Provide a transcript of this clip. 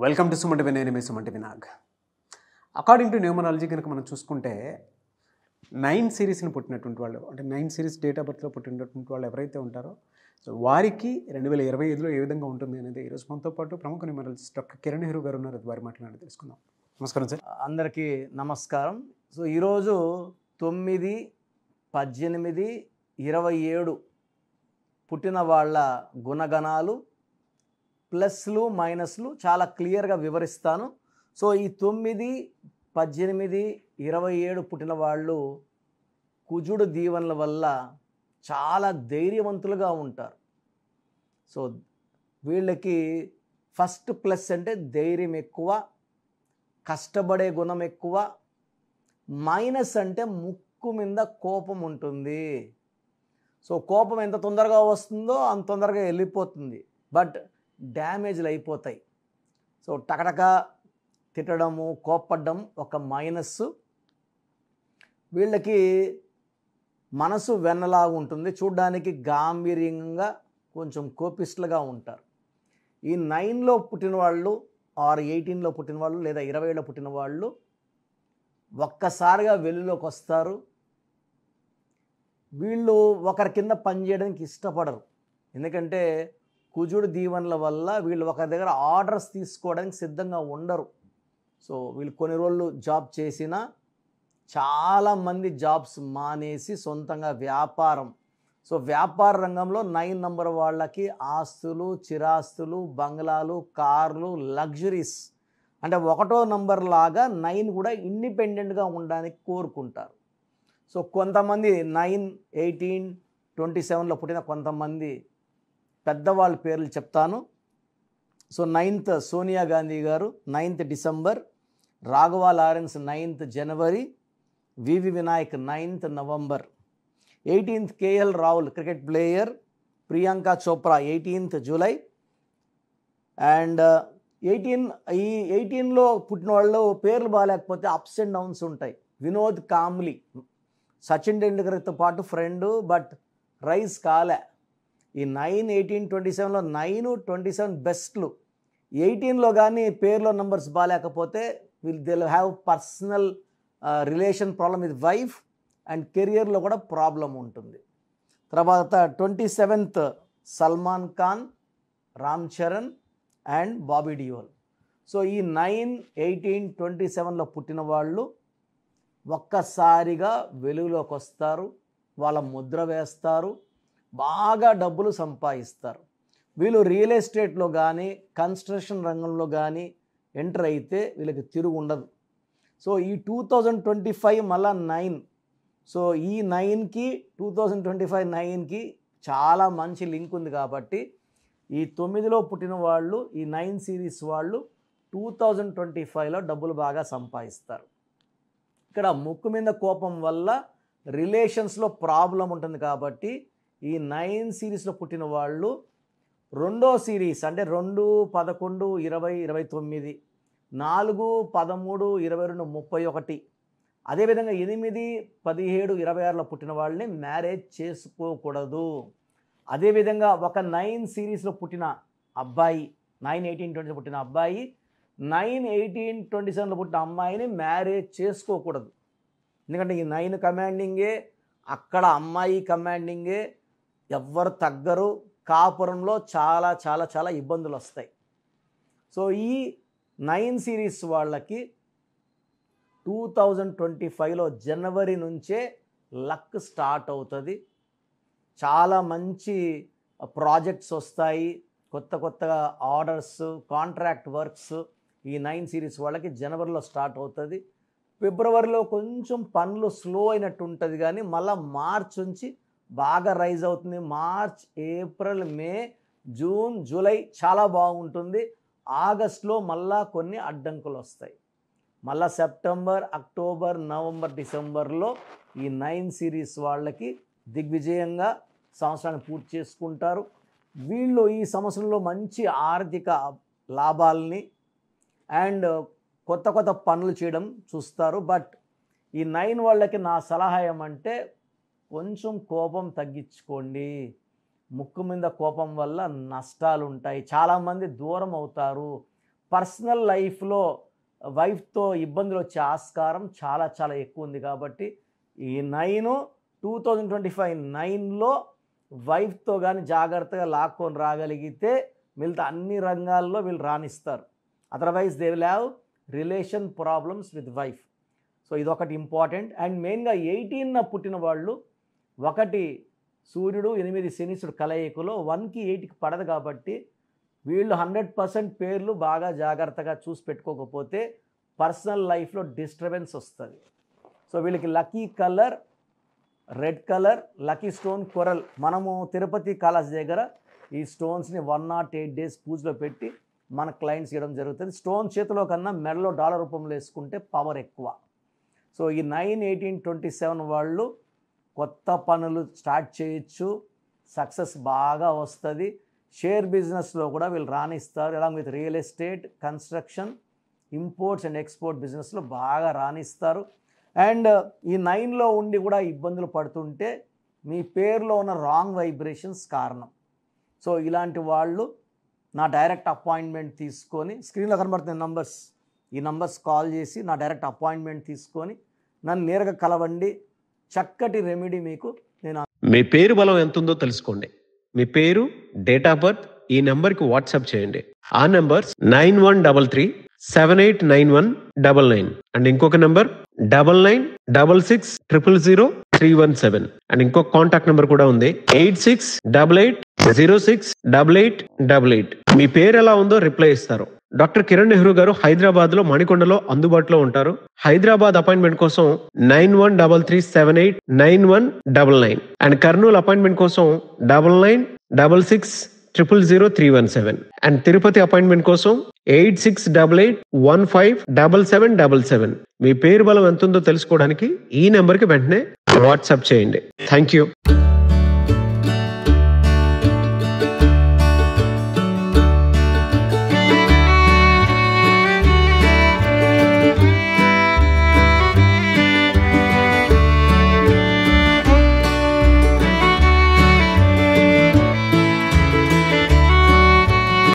Welcome to సుమంటి Vinay, నేను మీ సుమంటి వినాగ్. According to numerology కనుక మనం చూసుకుంటే 9 సిరీస్ని పుట్టినటువంటి వాళ్ళు, అంటే 9 సిరీస్ డేట్ ఆఫ్ బర్త్లో పుట్టినటువంటి వాళ్ళు ఎవరైతే ఉంటారో సో వారికి 2025లో ఏ విధంగా ఉంటుంది అనేది ఈరోజు మనతో పాటు ప్రముఖ న్యూమరాలజిస్ట్ డాక్టర్ కిరణ్ నెహ్రూ గారు ఉన్నారు. వారి మాట్లాడి తెలుసుకుందాం. నమస్కారం సార్. అందరికీ నమస్కారం. సో ఈరోజు 9, 18, 27 పుట్టిన వాళ్ళ గుణగణాలు ప్లస్లు మైనస్లు చాలా క్లియర్గా వివరిస్తాను. సో ఈ 9, 18, 27 పుట్టిన వాళ్ళు కుజుడు దీవెనల వల్ల చాలా ధైర్యవంతులుగా ఉంటారు. సో వీళ్ళకి ఫస్ట్ ప్లస్ అంటే ధైర్యం ఎక్కువ, కష్టపడే గుణం ఎక్కువ. మైనస్ అంటే ముక్కు మీద కోపం ఉంటుంది. సో కోపం ఎంత తొందరగా వస్తుందో అంత తొందరగా వెళ్ళిపోతుంది, బట్ డ్యామేజ్లు అయిపోతాయి. సో టకటక తిట్టడము, కోప్పడ్డం ఒక మైనస్. వీళ్ళకి మనసు వెన్నలాగా ఉంటుంది, చూడ్డానికి గాంభీర్యంగా కొంచెం కోపిస్టులుగా ఉంటారు. ఈ 9లో పుట్టిన వాళ్ళు ఆర్ 18లో పుట్టిన వాళ్ళు లేదా 20లో పుట్టిన వాళ్ళు ఒక్కసారిగా వెలుగులోకి వస్తారు. వీళ్ళు ఒకరి కింద పనిచేయడానికి ఇష్టపడరు, ఎందుకంటే కుజుడు దీవెనల వల్ల వీళ్ళు ఒకరి దగ్గర ఆర్డర్స్ తీసుకోవడానికి సిద్ధంగా ఉండరు. సో వీళ్ళు కొన్ని రోజులు జాబ్ చేసినా చాలామంది జాబ్స్ మానేసి సొంతంగా వ్యాపారం. సో వ్యాపార రంగంలో 9 నంబర్ వాళ్ళకి ఆస్తులు, చిరాస్తులు, బంగ్లాలు, కార్లు, లగ్జరీస్, అంటే 1వ నంబర్ లాగా 9 కూడా ఇండిపెండెంట్గా ఉండడానికి కోరుకుంటారు. సో కొంతమంది 9, 18, 27లో పుట్టిన కొంతమంది పెద్దవాళ్ళ పేర్లు చెప్తాను. సో 9th సోనియా గాంధీ గారు 9th December, Raghava Lawrence 9th జనవరి, VV Vinayak 9th November, 18th KL Rahul cricket player, Priyanka Chopra 18th July. And 18లో పుట్టిన వాళ్ళు పేర్లు బాగాలేకపోతే అప్స్ అండ్ డౌన్స్ ఉంటాయి. వినోద్ కాంబ్లీ సచిన్ టెండూల్కర్తో పాటు ఫ్రెండు, బట్ రైస్ కాలే. ఈ 9, 18, 27లో 9, 27 బెస్ట్లు. 18లో కానీ పేర్లో నంబర్స్ బాగాలేకపోతే they have personal relation problem with wife and కెరియర్లో కూడా ప్రాబ్లం ఉంటుంది. తర్వాత 27th Salman Khan, Ram Charan and Bobby Deol. So ఈ 9, 18, 27లో పుట్టిన వాళ్ళు ఒక్కసారిగా వెలుగులోకి వస్తారు, వాళ్ళ ముద్ర వేస్తారు, బాగా డబ్బులు సంపాదిస్తారు. వీళ్ళు రియల్ ఎస్టేట్లో కానీ కన్స్ట్రక్షన్ రంగంలో కానీ ఎంటర్ అయితే వీళ్ళకి తిరుగు ఉండదు. సో ఈ 2025 మళ్ళా 9. సో ఈ 9కి 2025 9కి చాలా మంచి లింక్ ఉంది కాబట్టి ఈ 9లో పుట్టిన వాళ్ళు, ఈ 9 సిరీస్ వాళ్ళు 2025లో డబ్బులు బాగా సంపాదిస్తారు. ఇక్కడ ముక్కు మీద కోపం వల్ల రిలేషన్స్లో ప్రాబ్లం ఉంటుంది కాబట్టి ఈ 9 సిరీస్లో పుట్టిన వాళ్ళు 2వ సిరీస్ అంటే 2, 11, 20, 29, 4, 13, 22, 31, అదేవిధంగా 8, 17, 26లో పుట్టిన వాళ్ళని మ్యారేజ్ చేసుకోకూడదు. అదేవిధంగా ఒక 9 సిరీస్లో పుట్టిన అబ్బాయి, 9, 18, 20 పుట్టిన అబ్బాయి 9, 18, 27లో పుట్టిన అమ్మాయిని మ్యారేజ్ చేసుకోకూడదు. ఎందుకంటే ఈ 9 కమాండింగే, అక్కడ అమ్మాయి కమాండింగే, ఎవ్వరు తగ్గరు. కాపురంలో చాలా చాలా చాలా ఇబ్బందులు వస్తాయి. సో ఈ 9 సిరీస్ వాళ్ళకి 2025లో జనవరి నుంచే లక్ స్టార్ట్ అవుతుంది. చాలా మంచి ప్రాజెక్ట్స్ వస్తాయి, కొత్త కొత్తగా ఆర్డర్స్, కాంట్రాక్ట్ వర్క్స్ ఈ 9 సిరీస్ వాళ్ళకి జనవరిలో స్టార్ట్ అవుతుంది. ఫిబ్రవరిలో కొంచెం పనులు స్లో అయినట్టు ఉంటుంది, కానీ మళ్ళీ మార్చ్ నుంచి బాగా రైజ్ అవుతుంది. మార్చ్, ఏప్రిల్, మే, జూన్, జూలై చాలా బాగుంటుంది. ఆగస్టులో మళ్ళా కొన్ని అడ్డంకులు వస్తాయి. మళ్ళీ సెప్టెంబర్, అక్టోబర్, నవంబర్, డిసెంబర్లో ఈ 9 సిరీస్ వాళ్ళకి దిగ్విజయంగా సంవత్సరాన్ని పూర్తి చేసుకుంటారు. వీళ్ళు ఈ సంవత్సరంలో మంచి ఆర్థిక లాభాలని అండ్ కొత్త కొత్త పనులు చేయడం చూస్తారు. బట్ ఈ 9 వాళ్ళకి నా సలహా ఏమంటే కొంచెం కోపం తగ్గించుకోండి. ముక్కు మీద కోపం వల్ల నష్టాలు ఉంటాయి, చాలామంది దూరం అవుతారు, పర్సనల్ లైఫ్లో వైఫ్తో ఇబ్బందులు వచ్చే ఆస్కారం చాలా చాలా ఎక్కువ ఉంది. కాబట్టి ఈ 2025 వైఫ్తో కానీ జాగ్రత్తగా లాక్కొని రాగలిగితే మిగతా అన్ని రంగాల్లో వీళ్ళు రాణిస్తారు. Otherwise they will have relation problems with wife. So ఇదొకటి ఇంపార్టెంట్. అండ్ మెయిన్గా 18న పుట్టిన వాళ్ళు, 1 సూర్యుడు 8 శనీశ్వరుడు కలయికలో 1కి 8కి పడదు. కాబట్టి వీళ్ళు 100% పేర్లు బాగా జాగ్రత్తగా చూసి పెట్టుకోకపోతే పర్సనల్ లైఫ్లో డిస్టర్బెన్స్ వస్తుంది. సో వీళ్ళకి lucky colour red colour, lucky stone coral. మనము తిరుపతి కళాస్ దగ్గర ఈ స్టోన్స్ని 108 డేస్ పూజలో పెట్టి మన క్లయింట్స్ ఇవ్వడం జరుగుతుంది. స్టోన్ చేతిలో కన్నా మెడలో డాలర్ రూపంలో వేసుకుంటే పవర్ ఎక్కువ. సో ఈ 9/18/27 వాళ్ళు కొత్త పనులు స్టార్ట్ చేయొచ్చు, సక్సెస్ బాగా వస్తుంది. షేర్ బిజినెస్లో కూడా వీళ్ళు రాణిస్తారు. Along with real estate, construction, imports and export బిజినెస్లో బాగా రాణిస్తారు. అండ్ ఈ 9లో ఉండి కూడా ఇబ్బందులు పడుతుంటే మీ పేరులో ఉన్న రాంగ్ వైబ్రేషన్స్ కారణం. సో ఇలాంటి వాళ్ళు నా డైరెక్ట్ అపాయింట్మెంట్ తీసుకొని, స్క్రీన్లో కనబడుతున్న నంబర్స్, ఈ నంబర్స్ కాల్ చేసి నా డైరెక్ట్ అపాయింట్మెంట్ తీసుకొని నన్ను నేరుగా కలవండి. చక్కటి రెమెడీ మీకు నేను. మీ పేరు బలం ఎంత ఉందో తెలుసుకోండి. మీ పేరు, డేట్ ఆఫ్ బర్త్ ఈ నెంబర్కి వాట్సాప్ చేయండి. ఆ నెంబర్ 9133789199 అండ్ ఇంకొక నెంబర్ 9966000317 అండ్ ఇంకొక కాంటాక్ట్ నెంబర్ కూడా ఉంది 8688068888. మీ పేరు ఎలా ఉందో రిప్లై ఇస్తారు. డాక్టర్ కిరణ్ నెహ్రూ గారు హైదరాబాద్ లో మణికొండలో అందుబాటులో ఉంటారు. హైదరాబాద్ అపాయింట్మెంట్ కోసం 9133789199 అండ్ కర్నూలు అపాయింట్మెంట్ కోసం 9966000317 అండ్ తిరుపతి అపాయింట్మెంట్ కోసం 8688157777. మీ పేరు బలం ఎంత ఉందో తెలుసుకోవడానికి ఈ నెంబర్కి వెంటనే వాట్సాప్ చేయండి. Thank you.